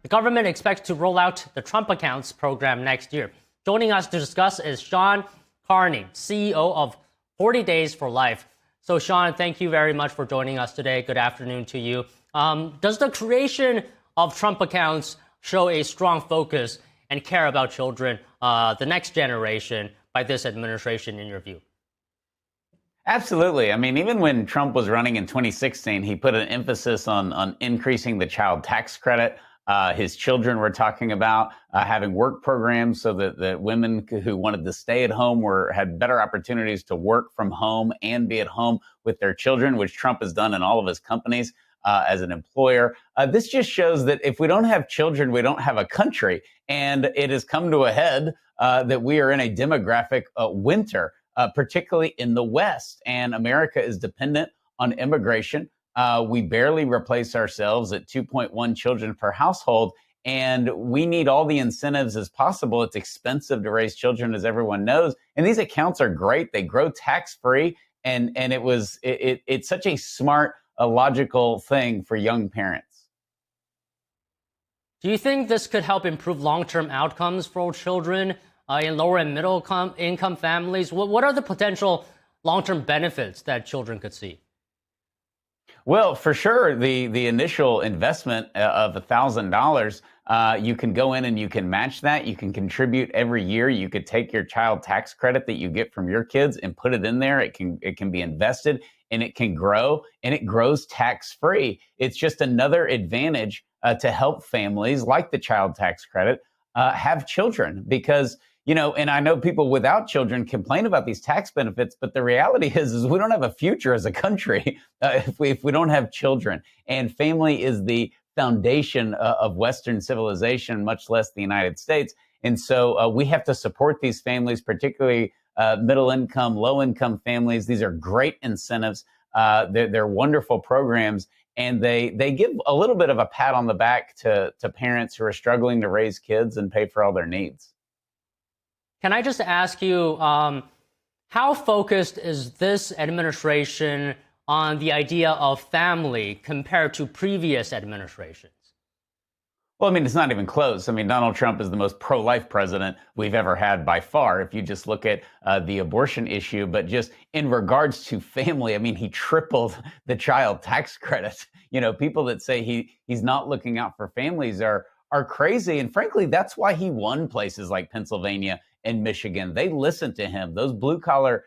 the government expects to roll out the Trump Accounts program next year. Joining us to discuss is Shawn Carney, CEO of 40 Days for Life. So, Shawn, thank you very much for joining us today. Good afternoon to you. Does the creation of Trump Accounts show a strong focus and care about children, the next generation, by this administration, in your view? Absolutely. I mean, even when Trump was running in 2016, he put an emphasis on increasing the child tax credit. His children were talking about having work programs so that women who wanted to stay at home had better opportunities to work from home and be at home with their children, which Trump has done in all of his companies as an employer. This just shows that if we don't have children, we don't have a country. And it has come to a head that we are in a demographic winter, particularly in the West. And America is dependent on immigration. We barely replace ourselves at 2.1 children per household, and we need all the incentives as possible. It's expensive to raise children, as everyone knows, and these accounts are great. They grow tax-free, and it's such a smart, logical thing for young parents. Do you think this could help improve long-term outcomes for children in lower and middle income families? What are the potential long-term benefits that children could see? Well, for sure, the initial investment of $1,000, you can go in and you can match that. You can contribute every year. You could take your child tax credit that you get from your kids and put it in there. It can be invested and it can grow, and it grows tax free. It's just another advantage to help families like the child tax credit have children, because and I know people without children complain about these tax benefits, but the reality is we don't have a future as a country if we don't have children. And family is the foundation of Western civilization, much less the United States. And so we have to support these families, particularly middle income, low income families. These are great incentives. They're wonderful programs. And they give a little bit of a pat on the back to parents who are struggling to raise kids and pay for all their needs. Can I just ask you, how focused is this administration on the idea of family compared to previous administrations? Well, I mean, it's not even close. I mean, Donald Trump is the most pro-life president we've ever had by far, if you just look at the abortion issue. But just in regards to family, I mean, he tripled the child tax credit. People that say he's not looking out for families are crazy. And frankly, that's why he won places like Pennsylvania and Michigan. They listened to him. Those blue collar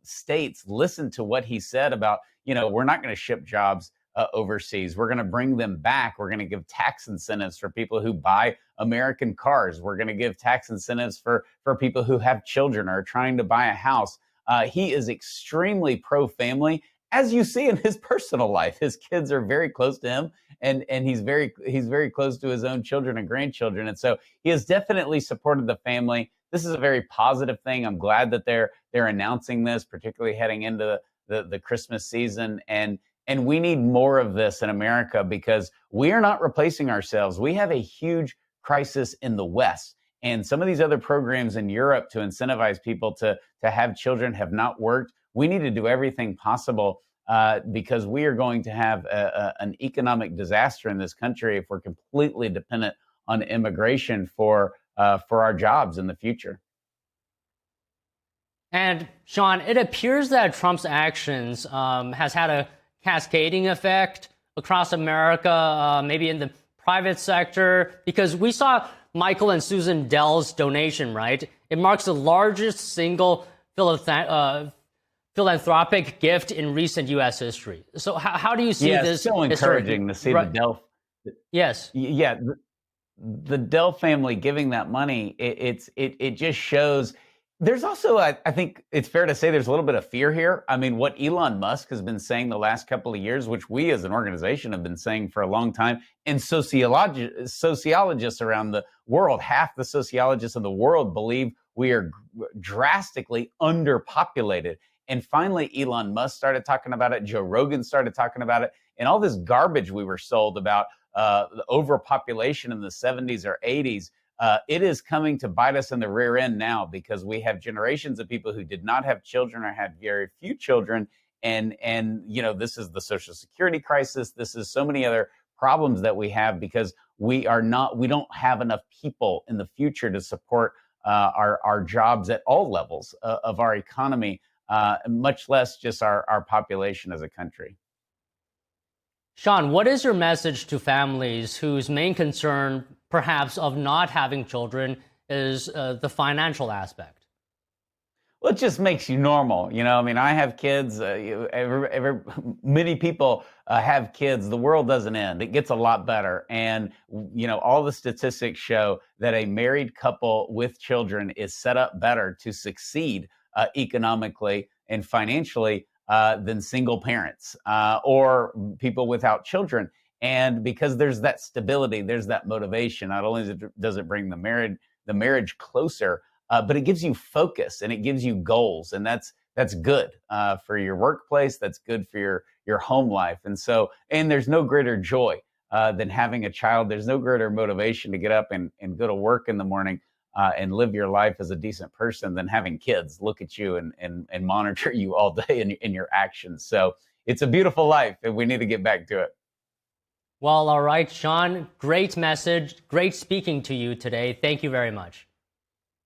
states listened to what he said about, we're not going to ship jobs overseas. We're going to bring them back. We're going to give tax incentives for people who buy American cars. We're going to give tax incentives for people who have children or are trying to buy a house. He is extremely pro-family, as you see in his personal life. His kids are very close to him, and he's very close to his own children and grandchildren. And so he has definitely supported the family. This is a very positive thing. I'm glad that they're announcing this, particularly heading into the Christmas season. And we need more of this in America, because we are not replacing ourselves. We have a huge crisis in the West. And some of these other programs in Europe to incentivize people to have children have not worked. We need to do everything possible because we are going to have an economic disaster in this country if we're completely dependent on immigration for our jobs in the future. And Shawn, it appears that Trump's actions has had a cascading effect across America, maybe in the private sector, because we saw Michael and Susan Dell's donation, right? It marks the largest single philanthropic gift in recent U.S. history. So how do you see this? It's so encouraging to see the Dell. Yes. Yeah. The Dell family giving that money, it just shows. There's also, I think it's fair to say, there's a little bit of fear here. I mean, what Elon Musk has been saying the last couple of years, which we as an organization have been saying for a long time, and sociologists around the world, half the sociologists in the world believe we are drastically underpopulated. And finally, Elon Musk started talking about it. Joe Rogan started talking about it. And all this garbage we were sold about the overpopulation in the 70s or 80s, it is coming to bite us in the rear end now, because we have generations of people who did not have children or had very few children. And this is the Social Security crisis. This is so many other problems that we have because we don't have enough people in the future to support our jobs at all levels of our economy, much less just our population as a country. Shawn, what is your message to families whose main concern, perhaps, of not having children is the financial aspect? Well, it just makes you normal. I mean, I have kids. Many people have kids. The world doesn't end. It gets a lot better. And, all the statistics show that a married couple with children is set up better to succeed economically and financially than single parents or people without children. And because there's that stability, there's that motivation. Not only does it bring the marriage closer, but it gives you focus and it gives you goals, and that's good for your workplace. That's good for your home life, and there's no greater joy than having a child. There's no greater motivation to get up and go to work in the morning and live your life as a decent person than having kids look at you and monitor you all day in your actions. So it's a beautiful life, and we need to get back to it. Well, all right, Shawn, great message. Great speaking to you today. Thank you very much.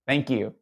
Thank you.